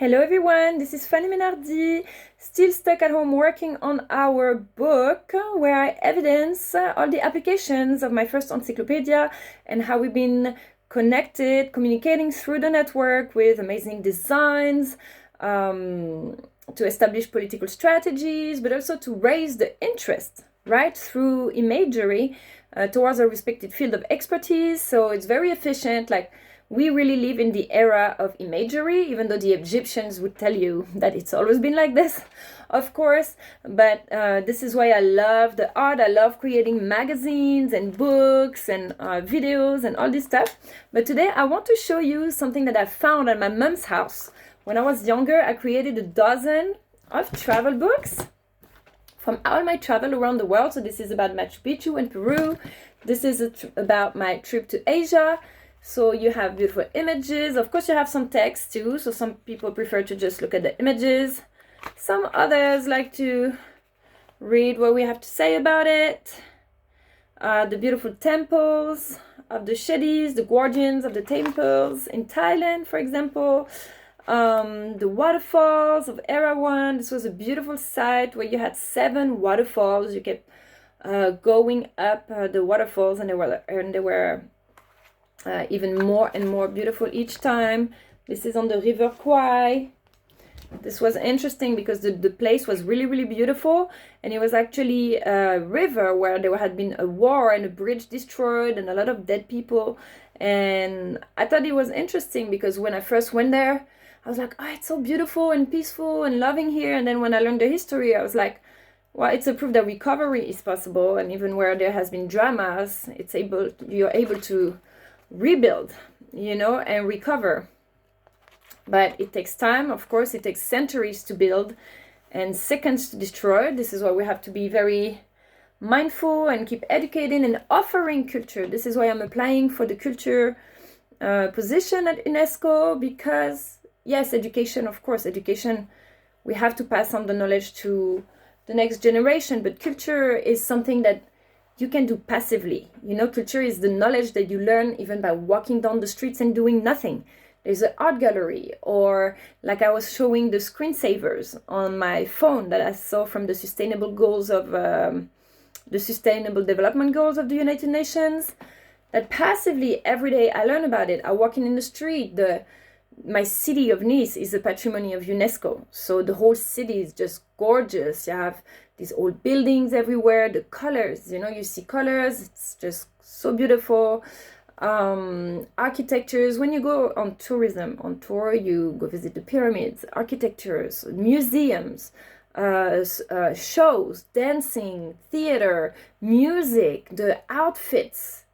Hello everyone, this is Fanny Menardi, still stuck at home working on our book where I evidence all the applications of my first encyclopedia and how we've been connected, communicating through the network with amazing designs, to establish political strategies, but also to raise the interest, right, through imagery towards our respective field of expertise. So it's very efficient, like we really live in the era of imagery, even though the Egyptians would tell you that it's always been like this, of course. But this is why I love the art. I love creating magazines and books and videos and all this stuff. But today I want to show you something that I found at my mom's house. When I was younger, I created a dozen of travel books from all my travel around the world. So this is about Machu Picchu and Peru. This is about my trip to Asia. So you have beautiful images. Of course, you have some text too. So some people prefer to just look at the images. Some others like to read what we have to say about it. The beautiful temples of the Shedis, the guardians of the temples in Thailand, for example. The waterfalls of Erawan. This was a beautiful site where you had 7 waterfalls. You kept going up the waterfalls, and they were even more and more beautiful each time. This is on the River Kwai. This was interesting because the place was really, really beautiful, and it was actually a river where there had been a war and a bridge destroyed and a lot of dead people. And I thought it was interesting because when I first went there, I was like, oh, it's so beautiful and peaceful and loving here. And then when I learned the history, I was like, well, it's a proof that recovery is possible. And even where there has been dramas, you're able to rebuild, and recover. But it takes time, of course. It takes centuries to build and seconds to destroy. This is why we have to be very mindful and keep educating and offering culture. This is why I'm applying for the culture position at UNESCO, because yes, education, of course, education, we have to pass on the knowledge to the next generation, but culture is something that you can do passively. Culture is the knowledge that you learn even by walking down the streets and doing nothing. There's an art gallery, or like I was showing the screensavers on my phone that I saw from the sustainable goals of the Sustainable Development Goals of the United Nations, that passively every day I learn about it. I walking in the street. My city of Nice is a patrimony of UNESCO. So the whole city is just gorgeous. You have these old buildings everywhere, the colors, you see colors. It's just so beautiful. Architectures. When you go on tourism, on tour, you go visit the pyramids, architectures, museums, shows, dancing, theater, music, the outfits,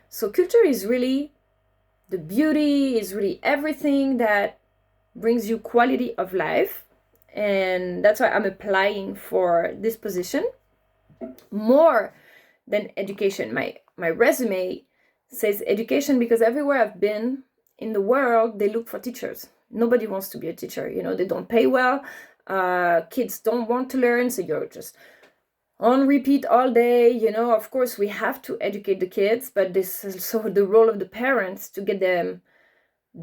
So culture is really the beauty, is really everything that brings you quality of life. And that's why I'm applying for this position more than education. My resume says education because everywhere I've been in the world, they look for teachers. Nobody wants to be a teacher. They don't pay well. Kids don't want to learn, so you're just on repeat all day. Of course, we have to educate the kids, but this is also the role of the parents to get them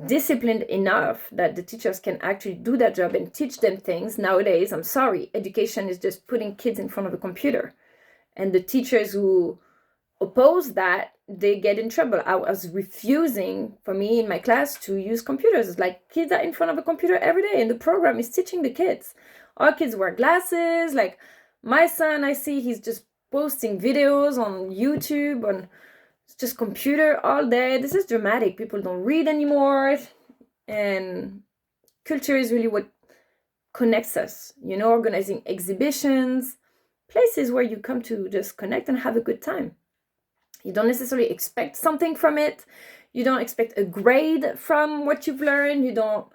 disciplined enough that the teachers can actually do that job and teach them things. Nowadays, I'm sorry, education is just putting kids in front of a computer. And the teachers who oppose that, they get in trouble. I was refusing, for me in my class, to use computers. It's like kids are in front of a computer every day, and the program is teaching the kids. All kids wear glasses. Like my son, I see he's just posting videos on YouTube, on just computer all day. This is dramatic. People don't read anymore. And culture is really what connects us, organizing exhibitions, places where you come to just connect and have a good time. You don't necessarily expect something from it. You don't expect a grade from what you've learned. You don't,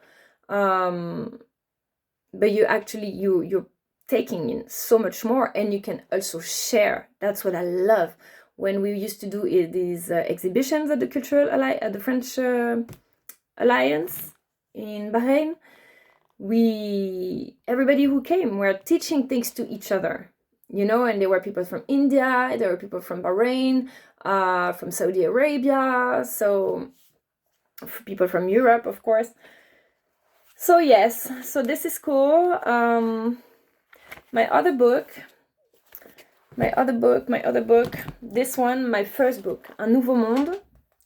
but you actually, you're taking in so much more, and you can also share. That's what I love. When we used to do these exhibitions at the French Alliance in Bahrain, everybody who came were teaching things to each other, and there were people from India, there were people from Bahrain, from Saudi Arabia, so people from Europe, of course. So yes, so this is cool. My other book, this one, my first book, Un Nouveau Monde,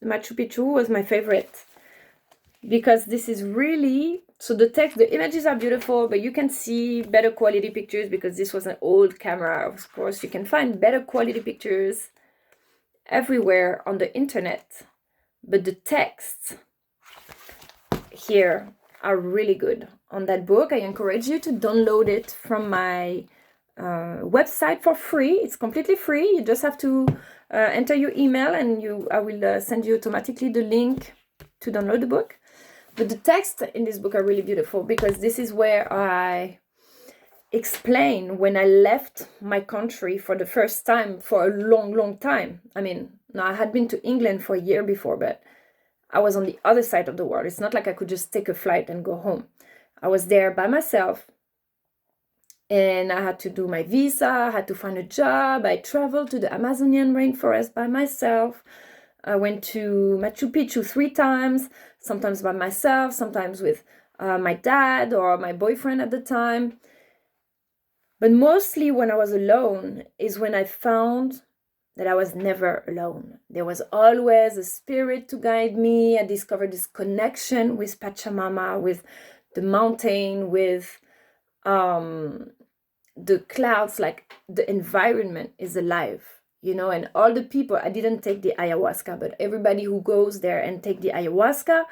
Machu Picchu, was my favorite. Because this is really, so the images are beautiful, but you can see better quality pictures because this was an old camera. Of course, you can find better quality pictures everywhere on the internet, but the texts here are really good on that book. I encourage you to download it from my website for free. It's completely free. You just have to enter your email, and I will send you automatically the link to download the book. But the texts in this book are really beautiful because this is where I explain when I left my country for the first time for a long, long time. I mean, now I had been to England for a year before, but I was on the other side of the world. It's not like I could just take a flight and go home. I was there by myself, and I had to do my visa, I had to find a job. I traveled to the Amazonian rainforest by myself. I went to Machu Picchu 3 times, sometimes by myself, sometimes with my dad or my boyfriend at the time. But mostly when I was alone is when I found that I was never alone. There was always a spirit to guide me. I discovered this connection with Pachamama, with the mountain, with the clouds, like the environment is alive, you know. And all the people, I didn't take the ayahuasca, but everybody who goes there and take the ayahuasca,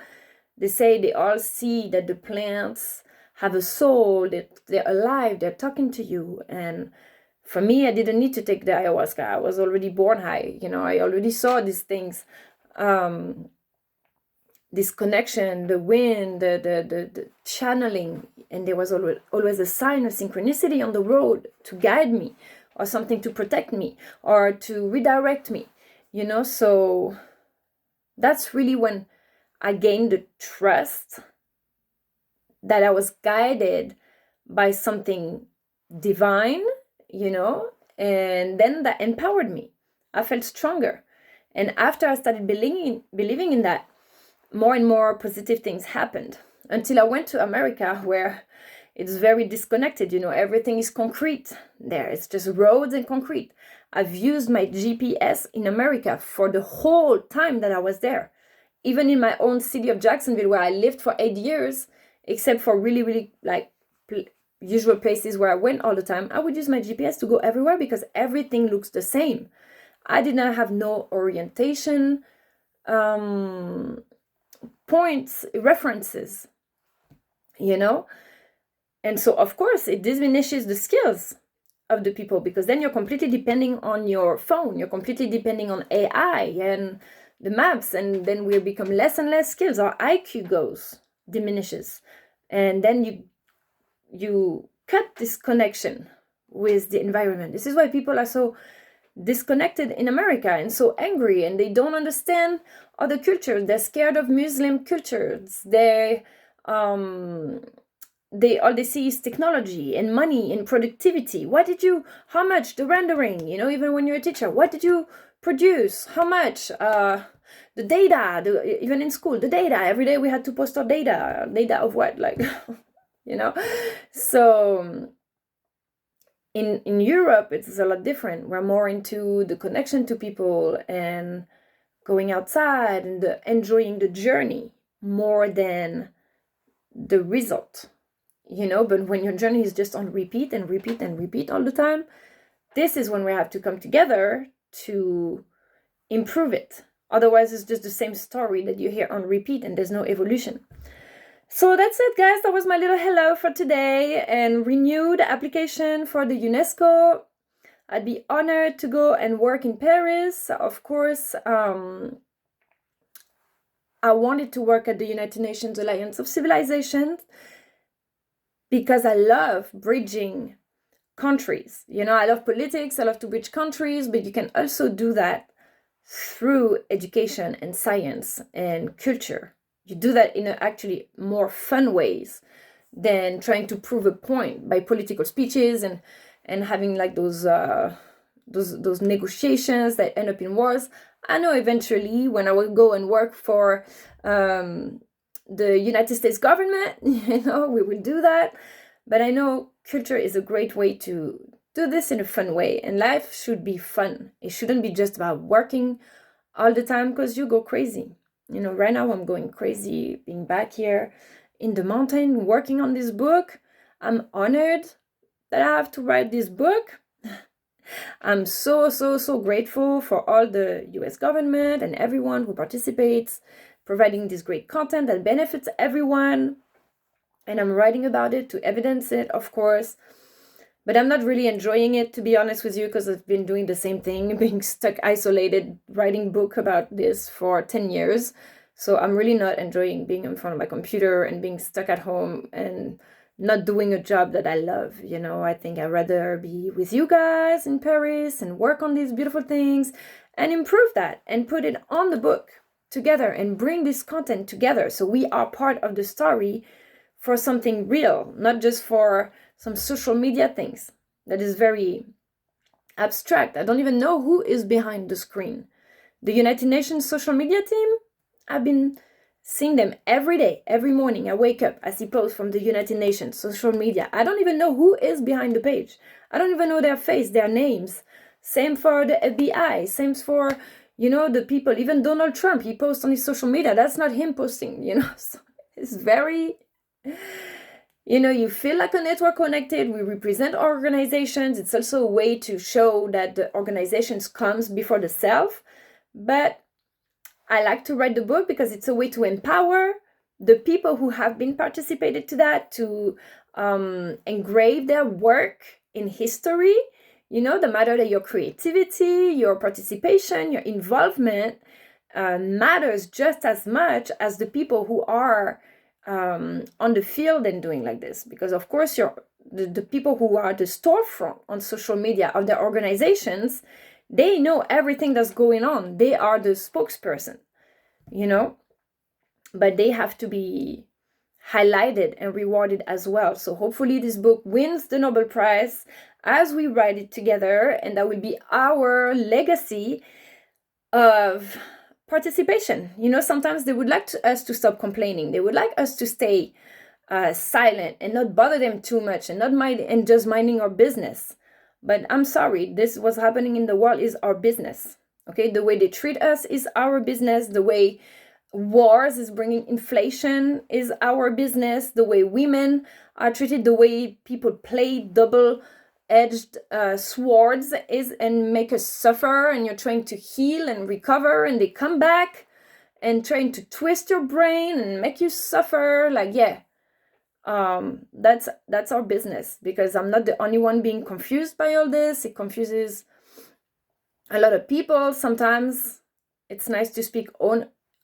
they say they all see that the plants have a soul, that they're alive, they're talking to you. And for me, I didn't need to take the ayahuasca. I was already born high, you know. I already saw these things, this connection, the wind, the channeling, and there was always a sign of synchronicity on the road to guide me, or something to protect me, or to redirect me, you know. So that's really when I gained the trust that I was guided by something divine, you know, and then that empowered me. I felt stronger. And after I started believing in that, more and more positive things happened, until I went to America, where it's very disconnected, you know. Everything is concrete there. It's just roads and concrete. I've used my GPS in America for the whole time that I was there. Even in my own city of Jacksonville, where I lived for 8 years, except for really, really like usual places where I went all the time, I would use my GPS to go everywhere because everything looks the same. I did not have no orientation, points, references, you know. And so of course it diminishes the skills of the people, because then you're completely depending on your phone, you're completely depending on AI and the maps, and then we become less and less skills. Our IQ diminishes, and then you cut this connection with the environment. This is why people are so disconnected in America and so angry, and they don't understand other cultures. They're scared of Muslim cultures. All they see is technology and money and productivity. How much, the rendering, you know, even when you're a teacher, what did you produce? How much? The data, even in school, the data, every day we had to post our data of what, like, you know. So in Europe, it's a lot different. We're more into the connection to people and going outside and enjoying the journey more than the result, you know. But when your journey is just on repeat and repeat and repeat all the time, this is when we have to come together to improve it. Otherwise, it's just the same story that you hear on repeat and there's no evolution. So that's it, guys. That was my little hello for today, and renewed application for the UNESCO. I'd be honored to go and work in Paris. Of course, I wanted to work at the United Nations Alliance of Civilizations because I love bridging countries. You know, I love politics, I love to bridge countries, but you can also do that through education and science and culture. You do that in actually more fun ways than trying to prove a point by political speeches and having like those negotiations that end up in wars. I know eventually when I will go and work for the United States government, we will do that. But I know culture is a great way to do this in a fun way, and life should be fun. It shouldn't be just about working all the time, because you go crazy. Right now I'm going crazy being back here in the mountain working on this book. I'm honored that I have to write this book. I'm so grateful for all the US government and everyone who participates, providing this great content that benefits everyone. And I'm writing about it to evidence it, of course. But I'm not really enjoying it, to be honest with you, because I've been doing the same thing, being stuck, isolated, writing book about this for 10 years. So I'm really not enjoying being in front of my computer and being stuck at home and not doing a job that I love. I think I'd rather be with you guys in Paris and work on these beautiful things and improve that and put it on the book together and bring this content together so we are part of the story for something real, not just for some social media things that is very abstract. I don't even know who is behind the screen. The United Nations social media team, I've been seeing them every day, every morning. I wake up, I see posts from the United Nations social media. I don't even know who is behind the page. I don't even know their face, their names. Same for the FBI, same for, the people, even Donald Trump, he posts on his social media. That's not him posting, So it's very... you feel like a network connected. We represent organizations. It's also a way to show that the organizations comes before the self. But I like to write the book because it's a way to empower the people who have been participated to that, to engrave their work in history. The matter that your creativity, your participation, your involvement matters just as much as the people who are on the field and doing like this. Because of course the people who are the storefront on social media of their organizations, they know everything that's going on. They are the spokesperson, but they have to be highlighted and rewarded as well. So hopefully this book wins the Nobel Prize as we write it together, and that will be our legacy of participation. Sometimes they would like us to stop complaining. They would like us to stay silent and not bother them too much and not mind and just minding our business. But I'm sorry, this what's happening in the world is our business. Okay, the way they treat us is our business. The way wars is bringing inflation is our business. The way women are treated, the way people play double-edged swords is and make us suffer, and you're trying to heal and recover, and they come back and trying to twist your brain and make you suffer. That's our business, because I'm not the only one being confused by all this. It confuses a lot of people. Sometimes it's nice to speak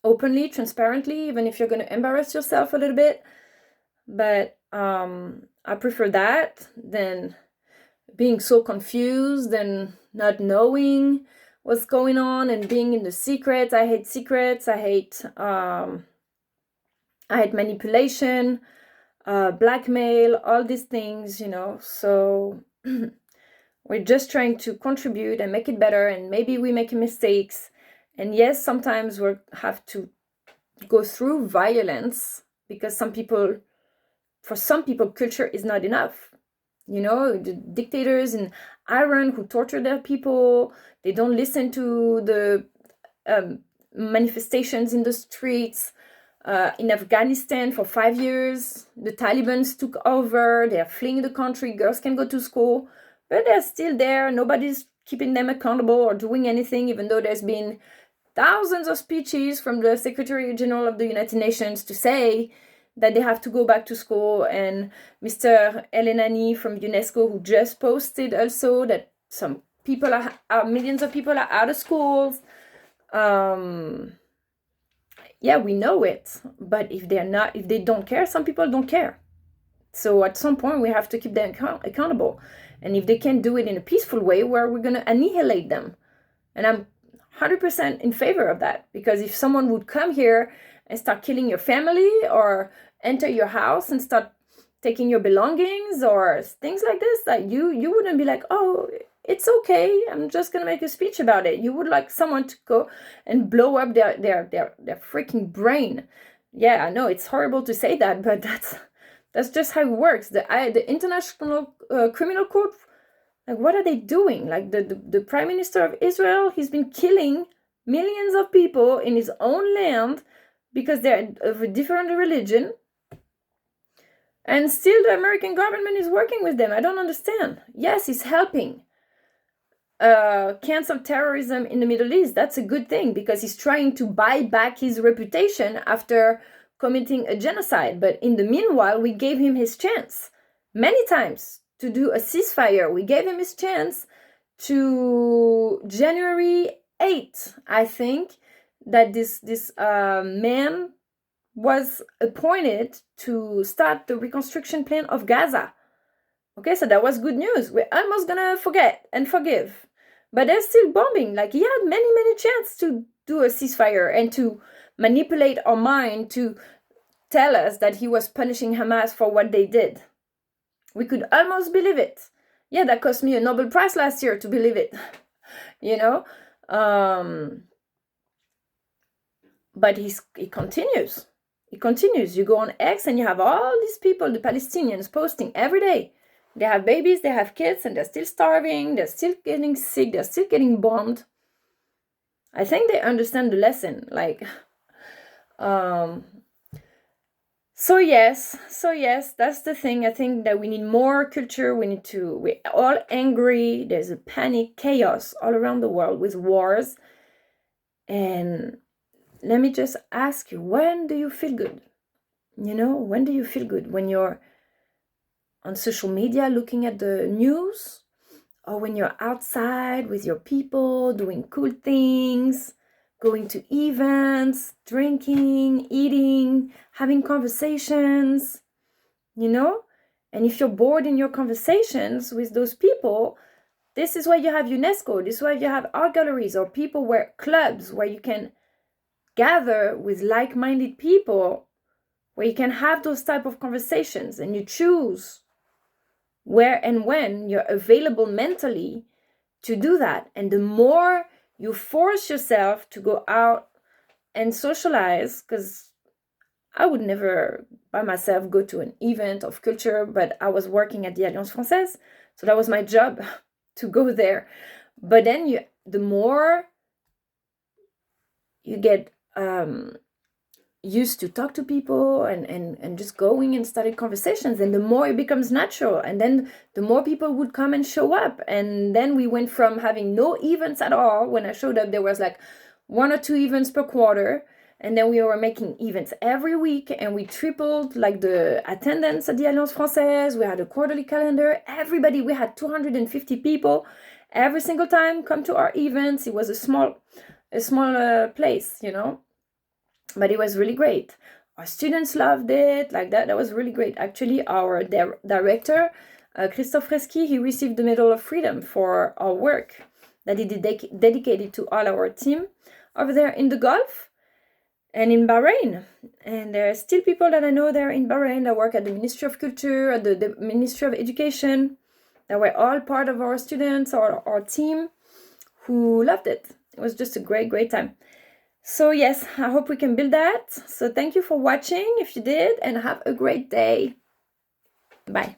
openly, transparently, even if you're going to embarrass yourself a little bit. But I prefer that than being so confused and not knowing what's going on and being in the secrets. I hate secrets. I hate manipulation, blackmail, all these things, So we're just trying to contribute and make it better, and maybe we make mistakes. And yes, sometimes we have to go through violence, because for some people, culture is not enough. The dictators in Iran who torture their people, they don't listen to the manifestations in the streets. In Afghanistan for 5 years, the Taliban took over. They are fleeing the country. Girls can go to school, but they're still there. Nobody's keeping them accountable or doing anything, even though there's been thousands of speeches from the Secretary General of the United Nations to say that they have to go back to school. And Mr. El Enani from UNESCO, who just posted also that some people millions of people are out of schools. Yeah, we know it, but if they don't care, some people don't care. So at some point we have to keep them accountable. And if they can't do it in a peaceful way, we're going to annihilate them. And I'm 100% in favor of that, because if someone would come here and start killing your family or enter your house and start taking your belongings or things like this, that you wouldn't be like, oh, it's okay, I'm just gonna make a speech about it. You would like someone to go and blow up their freaking brain. Yeah, I know it's horrible to say that, but that's just how it works. The International Criminal Court, like, what are they doing? Like, the Prime Minister of Israel, he's been killing millions of people in his own land because they're of a different religion, and still the American government is working with them. I don't understand. Yes, he's helping cancel terrorism in the Middle East. That's a good thing because he's trying to buy back his reputation after committing a genocide. But in the meanwhile, we gave him his chance many times to do a ceasefire. We gave him his chance to January 8th, I think, that this man was appointed to start the reconstruction plan of Gaza. Okay, so that was good news. We're almost gonna forget and forgive. But they're still bombing. Like, he had many chances to do a ceasefire and to manipulate our mind to tell us that he was punishing Hamas for what they did. We could almost believe it. Yeah, that cost me a Nobel Prize last year to believe it. You know? But he continues. He continues. You go on X and you have all these people, the Palestinians, posting every day. They have babies, they have kids, and they're still starving, they're still getting sick, they're still getting bombed. I think they understand the lesson. Like, so yes, that's the thing. I think that we need more culture. We're all angry. There's a panic, chaos all around the world with wars. And let me just ask you, when do you feel good? You know, when do you feel good? When you're on social media looking at the news, or when you're outside with your people doing cool things, going to events, drinking, eating, having conversations, you know? And if you're bored in your conversations with those people, this is why you have UNESCO, this is why you have art galleries or clubs where you can gather with like-minded people, where you can have those type of conversations, and you choose where and when you're available mentally to do that. And the more you force yourself to go out and socialize, because I would never by myself go to an event of culture, but I was working at the Alliance Française, so that was my job to go there. But then the more you get used to talk to people and just going and starting conversations, and the more it becomes natural, and then the more people would come and show up. And then we went from having no events at all. When I showed up, there was like 1 or 2 events per quarter, and then we were making events every week, and we tripled like the attendance at the Alliance Française. We had a quarterly calendar. We had 250 people every single time come to our events. It was a small place, you know, but it was really great. Our students loved it. Like that was really great. Actually, our director, Christophe Freschi, he received the Medal of Freedom for our work that he dedicated to all our team over there in the Gulf and in Bahrain. And there are still people that I know there in Bahrain that work at the Ministry of Culture, at the Ministry of Education, that were all part of our students or our team, who loved it. It was just a great time. So yes, I hope we can build that. So thank you for watching if you did, and have a great day. Bye.